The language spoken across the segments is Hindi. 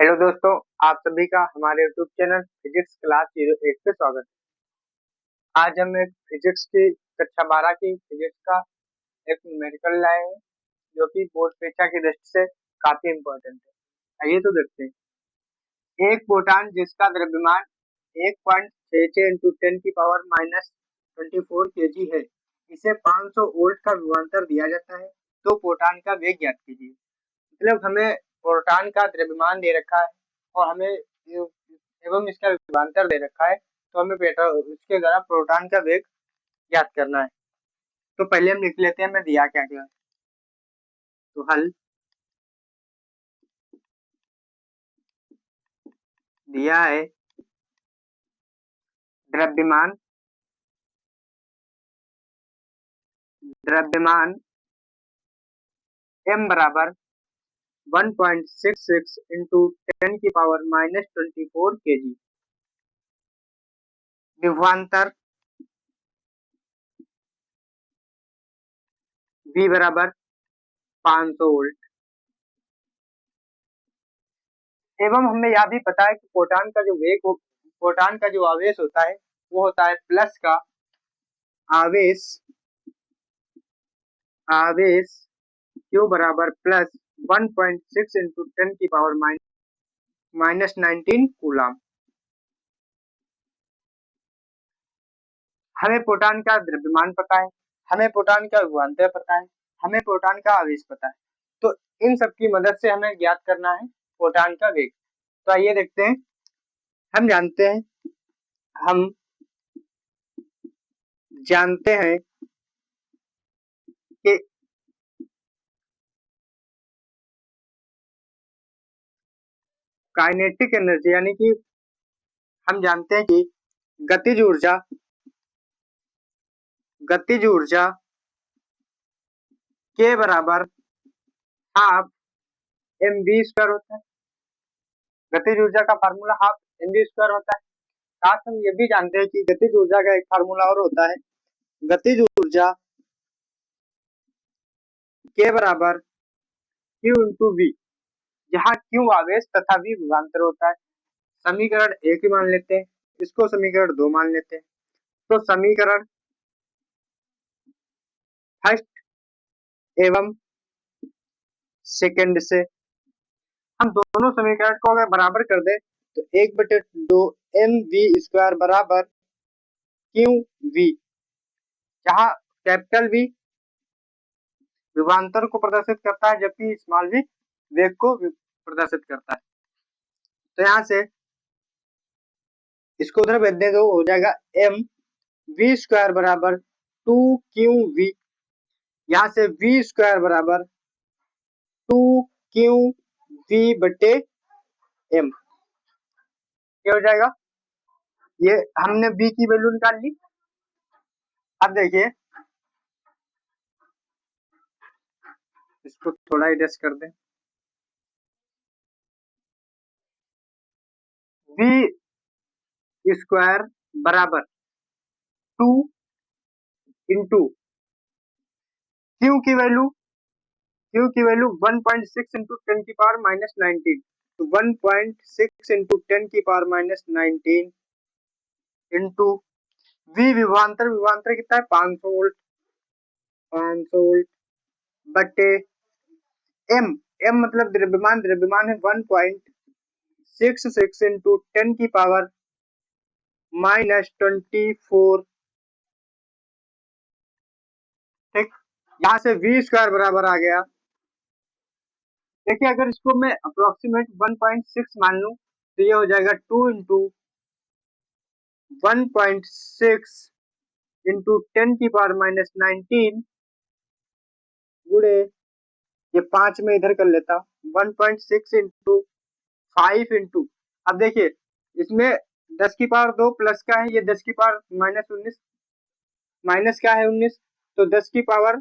हेलो दोस्तों, आप सभी का हमारे YouTube चैनल फिजिक्स क्लास 08 पे स्वागत है। आज हम एक फिजिक्स की कक्षा 12 की फिजिक्स का एक न्यूमेरिकल लाए हैं जो कि बोर्ड परीक्षा की दृष्टि से काफी इम्पोर्टेंट है। आइए तो देखते हैं। एक प्रोटॉन जिसका द्रव्यमान 1.66 इंटू 10 की पावर माइनस 24 केजी है, इसे 500 वोल्ट का विभवांतर दिया जाता है, तो प्रोटॉन का वेग ज्ञात कीजिए। मतलब हमें प्रोटॉन का द्रव्यमान दे रखा है और हमें एवं इसका विभवांतर दे रखा है, तो हमें इसके द्वारा प्रोटॉन का वेग ज्ञात करना है। तो पहले हम लिख लेते हैं हमें दिया क्या क्या। तो हल दिया है द्रव्यमान द्रव्यमान m बराबर 1.66 इंटू 10 की पावर माइनस 24 केजी। विभवांतर v बराबर 500 वोल्ट। एवं हमें यह भी पता है कि प्रोटॉन का जो आवेश होता है वो होता है प्लस का आवेश आवेश Q बराबर प्लस 1.6 इंटू 10 की पावर माइनस 19 कूलम। हमें प्रोटॉन का द्रव्यमान पता है, हमें प्रोटॉन का विभवांतर पता है, हमें प्रोटॉन का आवेश पता है, तो इन सब की मदद से हमें ज्ञात करना है प्रोटॉन का वेग। तो आइए देखते हैं। हम जानते हैं कि काइनेटिक एनर्जी यानी कि हम जानते हैं कि गतिज ऊर्जा गतिज ऊर्जा के बराबर हाफ एम वी स्क्वायर होता है। गतिज ऊर्जा का formula half M V square होता है। साथ हम ये भी जानते हैं कि गतिज ऊर्जा का एक फार्मूला और होता है, गतिज ऊर्जा के बराबर क्यू इंटू वी, जहाँ क्यू आवेश तथा वी विभवांतर होता है। समीकरण एक ही मान लेते हैं, इसको समीकरण 2 मान लेते हैं। तो समीकरण फर्स्ट एवं सेकंड से हम दोनों समीकरण को अगर बराबर कर दे तो 1/2 एम वी स्क्वायर बराबर क्यू वी, जहाँ कैपिटल वी विभवांतर को प्रदर्शित करता है जबकि स्मॉल वी वेग को प्रदर्शित करता है। तो यहाँ से इसको उधर भेज दे तो हो जाएगा एम वी स्क्वायर बराबर 2 QV। यहाँ से वी स्क्वायर बराबर 2QV/m क्या हो जाएगा। ये हमने v की वैल्यू निकाल ली। अब देखिए इसको थोड़ा एडजस्ट कर दें। v स्क्वायर बराबर 2 इंटू क्यू की वैल्यू 1.6 इंटू 10 की पावर माइनस 19, तो 1.6 इंटू 10 की पावर माइनस 19 इंटू वी विभवांतर कितना है 500 वोल्ट 500 वोल्ट बटे एम मतलब द्रव्यमान है 1.66 इंटू 10 की पावर माइनस 24। ठीक, यहाँ से वी स्क्वायर बराबर आ गया। देखिए अगर इसको मैं अप्रोक्सीमेट 1.6 मान लूं तो ये हो जाएगा 2 इंटू 1.6 इंटू 10 की पावर माइनस 19 गुणे ये 5 में इधर कर लेता हूँ 1.6 इंटू 5 इंटू, अब देखिए इसमें 10 की पावर 2 प्लस का है, ये 10 की पावर माइनस 19 माइनस का है 19, तो 10 की पावर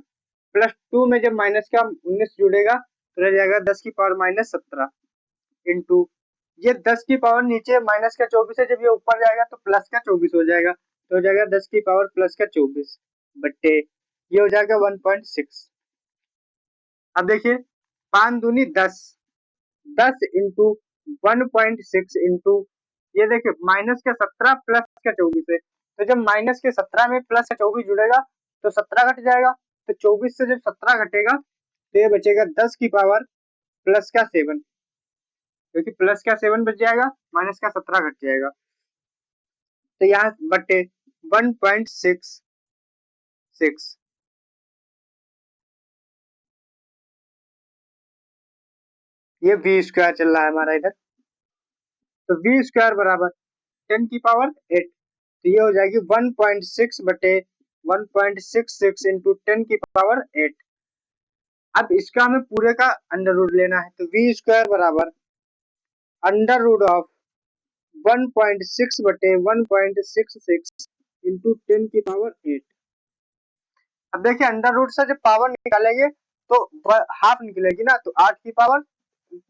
प्लस 2 में जब माइनस का 19 जुड़ेगा तो रह जाएगा 10 की पावर माइनस 17 इंटू ये 10 की पावर नीचे माइनस का 24 है, जब ये ऊपर जाएगा तो प्लस का 24 हो जाएगा, तो हो जाएगा 10 की पावर प्लस का 24 बट्टे ये हो जाएगा 1.6। अब देखिए 5 दूनी 10 इंटू 1.6 इंटू, ये देखिए माइनस के 17 प्लस के 24 है, तो जब माइनस के 17 में प्लस का 24 जुड़ेगा तो 17 घट जाएगा, तो 24 से जब 17 घटेगा तो ये बचेगा 10 की पावर प्लस का 7, क्योंकि प्लस का 7 बच जाएगा, माइनस का 17 घट जाएगा, तो यहाँ बटे 1.66, ये वी स्क्वायर चल रहा है हमारा इधर, तो वी स्क्वायर बराबर 10 की पावर 8, तो ये हो जाएगी 1.6 बटे 1.66 इंटू 10 की पावर 8। अब इसका हमें पूरे का अंडर रूट लेना है, तो वी स्क्वायर बराबर अंडर रूट ऑफ 1.6 बटे 1.66 इंटू 10 की पावर 8। अब देखिए अंडर रूट से जब पावर निकालेंगे तो हाफ निकलेगी ना, तो 8 की पावर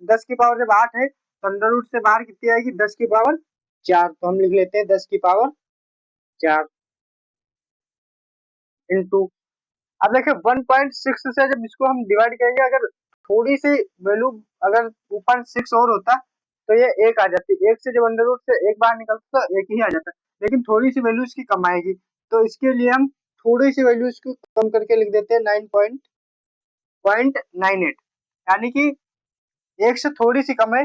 10 की पावर जब 8 है तो अंडर रूट से बाहर कितनी आएगी, 10 की पावर 4, तो हम लिख लेते हैं 10 की पावर 4 इंटू, अब देखिए 1.6 से जब इसको हम डिवाइड करेंगे, अगर थोड़ी सी वैल्यू अगर ऊपर 6 और होता तो ये एक आ जाती, एक से जब अंडर रूट से एक बाहर निकलता तो एक ही आ जाता, लेकिन थोड़ी सी वैल्यू इसकी कम आएगी, तो इसके लिए हम थोड़ी सी वैल्यू इसको कम करके लिख देते हैं 9.98, यानी कि एक से थोड़ी सी कम है,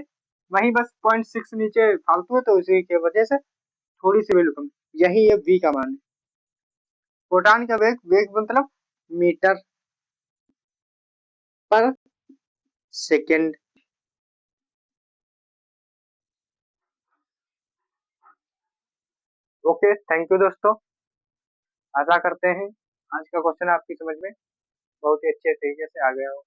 वहीं बस 0.6 नीचे फालतू है, तो उसी की वजह से थोड़ी सी वैल्यू कम, यही है v का मान है। फोटान का वेग, वेग मतलब मीटर पर सेकेंड। ओके, थैंक यू दोस्तों, आशा करते हैं आज का क्वेश्चन आपकी समझ में बहुत ही अच्छे तरीके से आ गया हो।